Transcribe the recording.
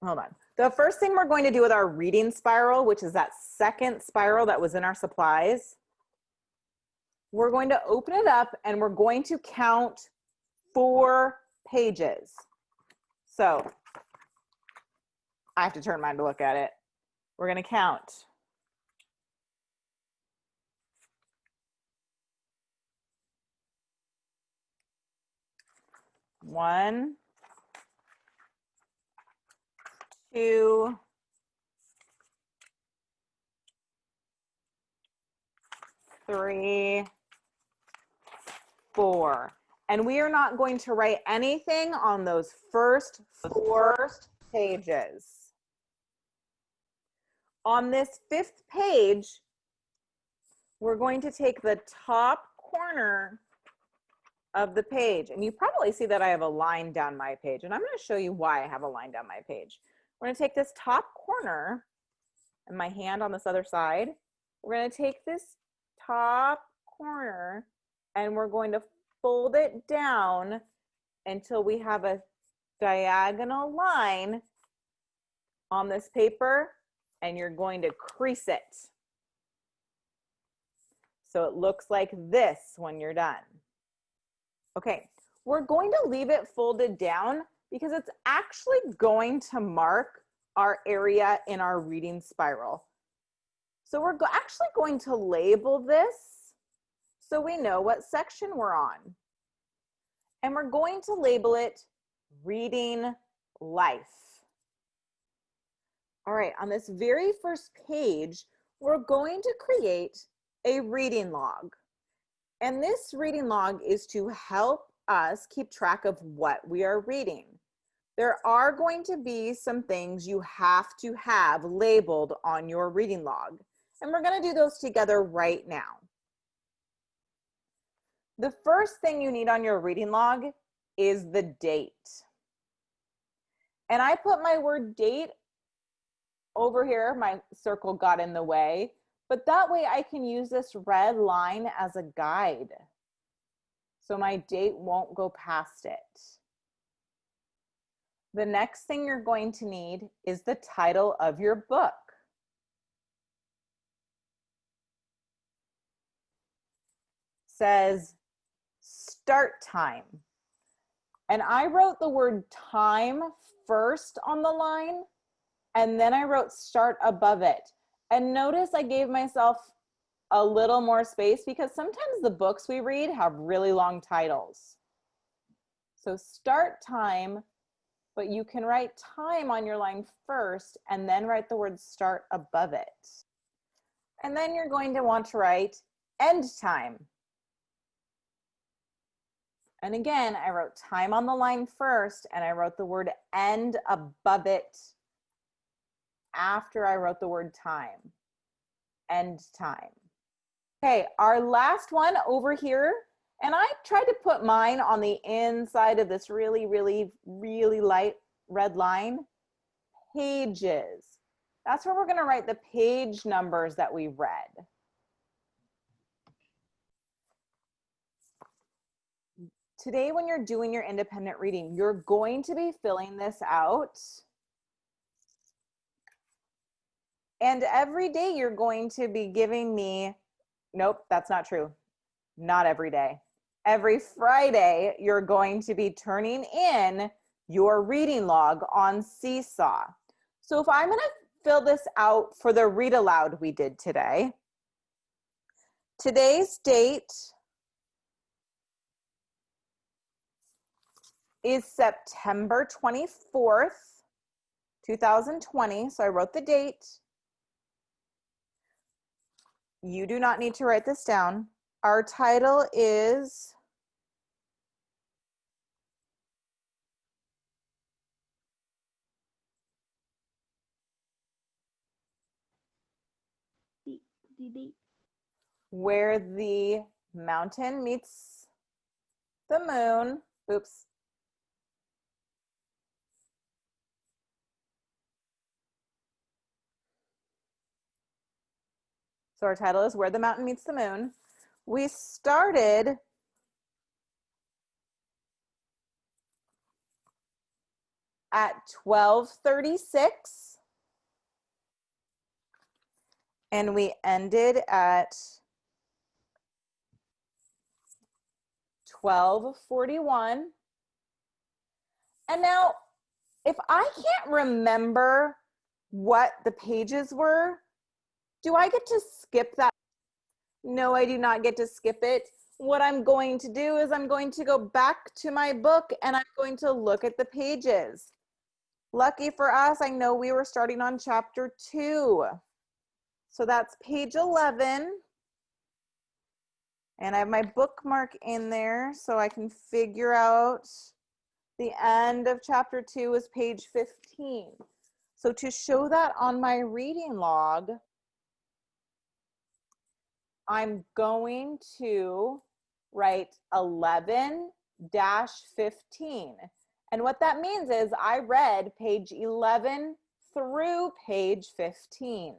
hold on. The first thing we're going to do with our reading spiral, which is that second spiral that was in our supplies, we're going to open it up and we're going to count 4 pages. So I have to turn mine to look at it. We're going to count. 1, 2, 3, 4. And we are not going to write anything on those first 4 pages. On this 5th page, we're going to take the top corner of the page. And you probably see that I have a line down my page. And I'm going to show you why I have a line down my page. We're going to take this top corner and my hand on this other side. We're going to take this top corner and we're going to fold it down until we have a diagonal line on this paper, and you're going to crease it. So it looks like this when you're done. Okay, we're going to leave it folded down because it's actually going to mark our area in our reading spiral. So we're actually going to label this so we know what section we're on. And we're going to label it Reading Life. All right, on this very first page, we're going to create a reading log. And this reading log is to help us keep track of what we are reading. There are going to be some things you have to have labeled on your reading log. And we're going to do those together right now. The first thing you need on your reading log is the date. And I put my word date over here. My circle got in the way, but that way I can use this red line as a guide. So my date won't go past it. The next thing you're going to need is the title of your book. Says start time. And I wrote the word time first on the line, and then I wrote start above it. And notice I gave myself a little more space because sometimes the books we read have really long titles. So start time, but you can write time on your line first and then write the word start above it. And then you're going to want to write end time. And again, I wrote time on the line first and I wrote the word end above it after I wrote the word time. End time. Okay, our last one over here, and I tried to put mine on the inside of this really, really, really light red line. Pages. That's where we're going to write the page numbers that we read. Today, when you're doing your independent reading, you're going to be filling this out. And every day you're going to be giving me, nope, that's not true. Not every day. Every Friday, you're going to be turning in your reading log on Seesaw. So if I'm going to fill this out for the read aloud we did today, today's date is September 24th, 2020. So I wrote the date. You do not need to write this down. Our title is Where the Mountain Meets the Moon. Oops. So our title is Where the Mountain Meets the Moon. We started at 12:36. And we ended at 12:41. And now, if I can't remember what the pages were, do I get to skip that? No, I do not get to skip it. What I'm going to do is I'm going to go back to my book and I'm going to look at the pages. Lucky for us, I know we were starting on chapter 2. So that's page 11. And I have my bookmark in there so I can figure out the end of chapter 2 is page 15. So to show that on my reading log, I'm going to write 11-15. And what that means is I read page 11 through page 15.